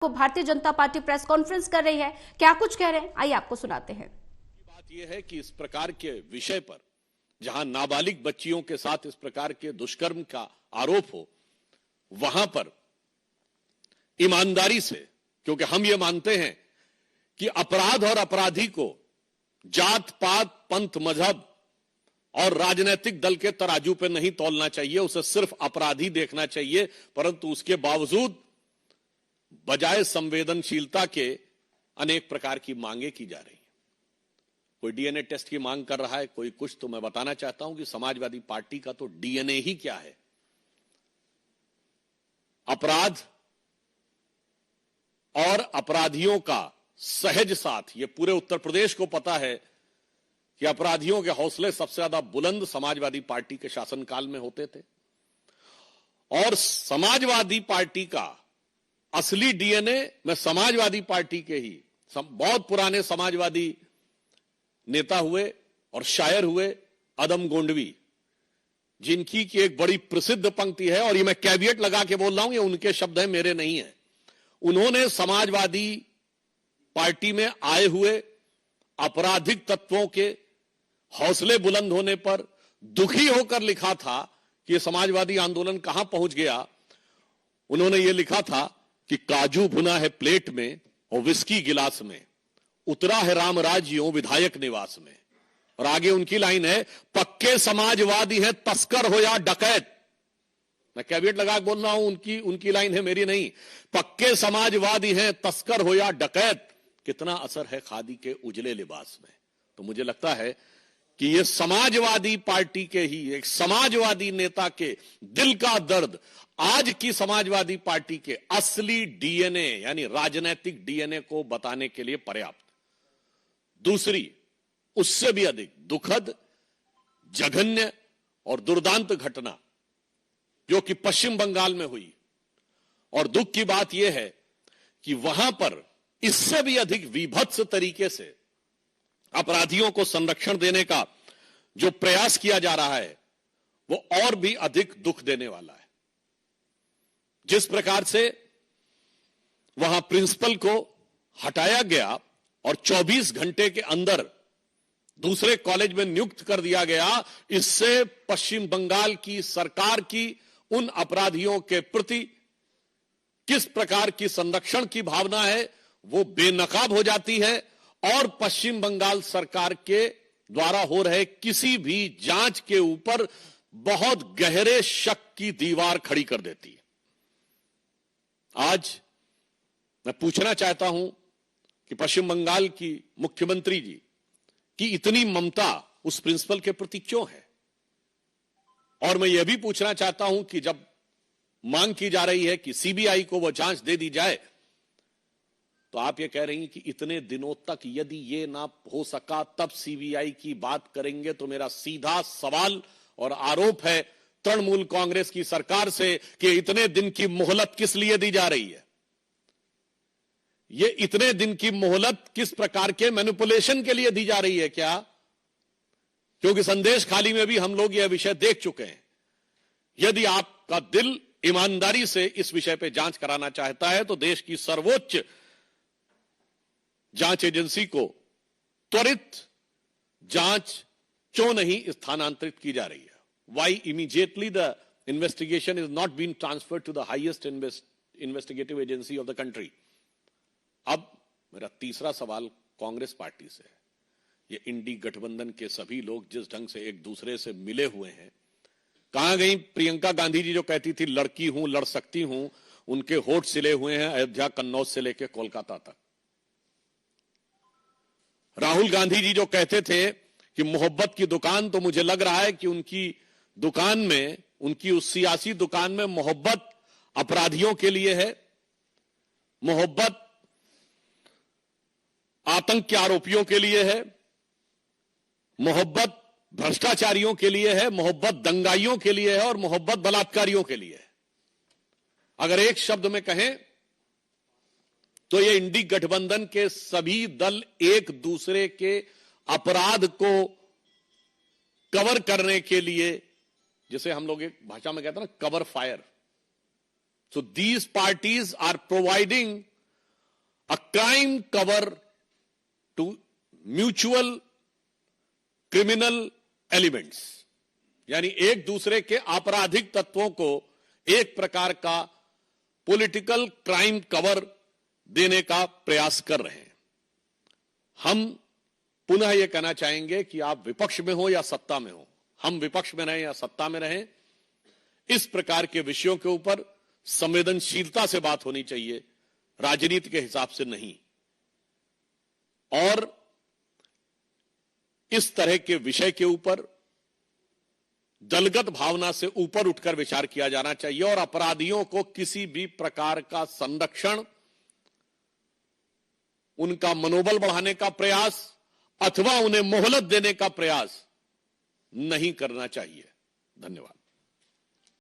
को Bharatiya Janata party press conference कर रही है, क्या कुछ कह रहे हैं आइए आपको सुनाते हैं। बात यह है कि इस प्रकार के विषय पर जहां नाबालिग बच्चियों के साथ इस प्रकार के दुष्कर्म का आरोप हो, वहां पर ईमानदारी से, क्योंकि हम ये मानते हैं कि अपराध और अपराधी को जात पात पंथ मजहब और राजनीतिक दल के तराजू पे नहीं तौलना चाहिए, उसे सिर्फ अपराधी देखना चाहिए। परंतु उसके बावजूद बजाय संवेदनशीलता के अनेक प्रकार की मांगे की जा रही हैं। कोई डीएनए टेस्ट की मांग कर रहा है, कोई कुछ। तो मैं बताना चाहता हूं कि समाजवादी पार्टी का तो डीएनए ही क्या है। अपराध और अपराधियों का सहज साथ, ये पूरे उत्तर प्रदेश को पता है कि अपराधियों के हौसले सबसे ज्यादा बुलंद समाजवादी पार्टी के शासनकाल में होते थे। और समाजवादी पार्टी का असली डीएनए में समाजवादी पार्टी के ही बहुत पुराने समाजवादी नेता हुए और शायर हुए अदम गोंडवी, जिनकी की एक बड़ी प्रसिद्ध पंक्ति है, और ये मैं कैविएट लगा के बोल रहा हूं, ये उनके शब्द हैं, मेरे नहीं है। उन्होंने समाजवादी पार्टी में आए हुए आपराधिक तत्वों के हौसले बुलंद होने पर दुखी होकर लिखा था कि ये समाजवादी आंदोलन कहां पहुंच गया। उन्होंने ये लिखा था कि काजू भुना है प्लेट में और विस्की गिलास में, उतरा है रामराज यूं विधायक निवास में। और आगे उनकी लाइन है, पक्के समाजवादी हैं तस्कर हो या डकैत। मैं कैविएट लगा के बोल रहा हूं, उनकी लाइन है, मेरी नहीं। पक्के समाजवादी हैं तस्कर हो या डकैत, कितना असर है खादी के उजले लिबास में। तो मुझे लगता है कि ये समाजवादी पार्टी के ही एक समाजवादी नेता के दिल का दर्द आज की समाजवादी पार्टी के असली डीएनए यानी राजनीतिक डीएनए को बताने के लिए पर्याप्त। दूसरी, उससे भी अधिक दुखद, जघन्य और दुर्दांत घटना जो कि पश्चिम बंगाल में हुई, और दुख की बात यह है कि वहां पर इससे भी अधिक विभत्स तरीके से अपराधियों को संरक्षण देने का जो प्रयास किया जा रहा है वो और भी अधिक दुख देने वाला है। जिस प्रकार से वहां प्रिंसिपल को हटाया गया और 24 घंटे के अंदर दूसरे कॉलेज में नियुक्त कर दिया गया, इससे पश्चिम बंगाल की सरकार की उन अपराधियों के प्रति किस प्रकार की संरक्षण की भावना है वो बेनकाब हो जाती है, और पश्चिम बंगाल सरकार के द्वारा हो रहे किसी भी जांच के ऊपर बहुत गहरे शक की दीवार खड़ी कर देती है। आज मैं पूछना चाहता हूं कि पश्चिम बंगाल की मुख्यमंत्री जी की इतनी ममता उस प्रिंसिपल के प्रति क्यों है। और मैं यह भी पूछना चाहता हूं कि जब मांग की जा रही है कि सीबीआई को वो जांच दे दी जाए, तो आप ये कह रही हैं कि इतने दिनों तक यदि ये ना हो सका तब सीबीआई की बात करेंगे। तो मेरा सीधा सवाल और आरोप है तृणमूल कांग्रेस की सरकार से कि इतने दिन की मोहलत किस लिए दी जा रही है। ये इतने दिन की मोहलत किस प्रकार के मैनिपुलेशन के लिए दी जा रही है क्या? क्योंकि संदेश खाली में भी हम लोग यह विषय देख चुके हैं। यदि आपका दिल ईमानदारी से इस विषय पे जांच कराना चाहता है तो देश की सर्वोच्च जांच एजेंसी को त्वरित जांच क्यों नहीं स्थानांतरित की जा रही है? Why immediately the investigation is not been transferred to the highest investigative agency of the country. अब मेरा तीसरा सवाल कांग्रेस पार्टी से है। ये इंडी गठबंधन के सभी लोग जिस ढंग से एक दूसरे से मिले हुए हैं, कहां गई प्रियंका गांधी जी जो कहती थी लड़की हूं लड़ सकती हूं? उनके होठ सिले हुए हैं अयोध्या कन्नौज से लेकर कोलकाता तक। राहुल गांधी जी जो कहते थे कि मोहब्बत की दुकान, तो मुझे लग रहा है कि उनकी दुकान में, उनकी उस सियासी दुकान में मोहब्बत अपराधियों के लिए है, मोहब्बत आतंक के आरोपियों के लिए है, मोहब्बत भ्रष्टाचारियों के लिए है, मोहब्बत दंगाइयों के लिए है और मोहब्बत बलात्कारियों के लिए है। अगर एक शब्द में कहें तो ये इंडी गठबंधन के सभी दल एक दूसरे के अपराध को कवर करने के लिए, जिसे हम लोग एक भाषा में कहते हैं ना, cover fire. So these parties are providing a crime cover to mutual criminal elements, यानी एक दूसरे के आपराधिक तत्वों को एक प्रकार का पॉलिटिकल क्राइम कवर देने का प्रयास कर रहे हैं। हम पुनः यह कहना चाहेंगे कि आप विपक्ष में हो या सत्ता में हो, हम विपक्ष में रहें या सत्ता में रहें, इस प्रकार के विषयों के ऊपर संवेदनशीलता से बात होनी चाहिए, राजनीति के हिसाब से नहीं। और इस तरह के विषय के ऊपर दलगत भावना से ऊपर उठकर विचार किया जाना चाहिए और अपराधियों को किसी भी प्रकार का संरक्षण, उनका मनोबल बढ़ाने का प्रयास अथवा उन्हें मोहलत देने का प्रयास नहीं करना चाहिए। धन्यवाद।